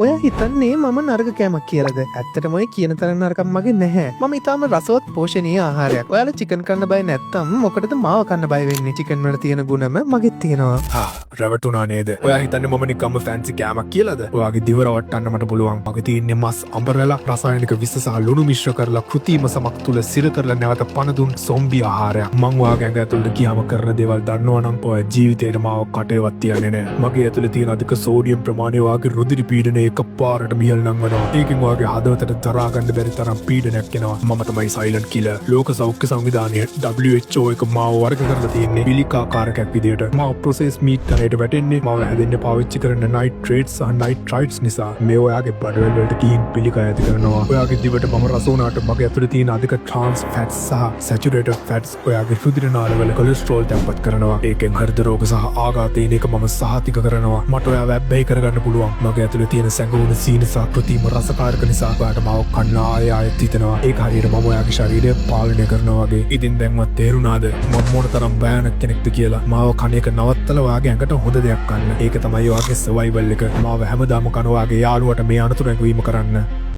ඔය හිතන්නේ මම නරක කෑමක් කියලාද? ඇත්තටම ඔය කියන තරම් නරකක් මගේ නැහැ. මම ඊටාම රසවත් පෝෂණීය ආහාරයක්. ඔයාලා චිකන් කන්න බය නැත්තම් මොකටද මාව කන්න බය වෙන්නේ? චිකන් වල තියෙන ගුණම මගෙත් තියෙනවා. රැවටුනා නේද? ඔයා හිතන්නේ මම නිකම්ම ෆැන්සි කෑමක් කියලාද? ඔයාගේ දිව රවට්ටන්න මට පුළුවන්. මගේ තියෙන්නේ මස් අඹරලා රසායනික විස සහ ලුණු මිශ්‍ර කරලා කෘත්‍රිම සමක් තුල සිර කරලා නැවත පණ දුන් සොම්බි ආහාරයක්. මං ඔයාගේ ඇඟ ඇතුළට ගියාම කරන දේවල් දන්නවනම් ඔය ජීවිතේට මාව කටේවත් තියන්නේ නැහැ. මගේ ඇතුළේ තියෙන අධික සෝඩියම් ප්‍රමාණය ඔයාගේ රුධිර පීඩනය එකපාරට මියල් නංවනවා. ඒකෙන් ඔයාගේ හදවතට දරා ගන්න බැරි තරම් පීඩනයක් එනවා. මම තමයි සයිලන්ට් කිලර්. ලෝක සෞඛ්‍ය සංවිධානය WHO එක මාව වර්ග කරලා තියෙන්නේ පිළිකාකාරකයක් විදියට. මාව ප්‍රොසෙස් මීට් තරයට වැටෙන්නේ මාව හැදෙන්න පාවිච්චි කරන නයිට්‍රේට්ස් සහ නයිට්‍රයිට්ස් නිසා. මේ ඔයාගේ බඩවැල් වලට ගිහින් පිළිකා ඇති කරනවා. ඔයාගේ දිවට මම රස උනාට මගේ ඇතුළේ තියෙන අධික ට්‍රාන්ස් ෆැට්ස් සහ සැචුරේටඩ් ෆැට්ස් ඔයාගේ රුධිර නාලවල කොලෙස්ටරෝල් තැම්පත් කරනවා. ඒකෙන් හෘද රෝග සහ ආඝාත එන එක මම සහතික කරනවා. මට ඔයාව වැබ්බැහි කරගන්න පුළුවන්. මගේ ඇතුළේ තියෙන සැඟවුණු සීන සහ කෘත්‍රිම රසකාරක නිසා ඔයාට මාව කන්න ආයෙත් හිතෙනවා. ඒක හරියට මම ඔයාගේ ශරීරය පාලනය කරනවා වගේ. ඉතින් දැන්වත් තේරුණාද මම මොන තරම් භයානක කෙනෙක්ද කියලා? මාව කණ එක නවත්තලා ඔයාගේ ඇඟට හොඳ දෙයක් ගන්න. ඒක තමයි ඔයාගේ සර්වයිවල් එක. මාව හැමදාම කන ඔයාගේ යාළුවට මේ අනතුරු ඇඟවීම කරන්න.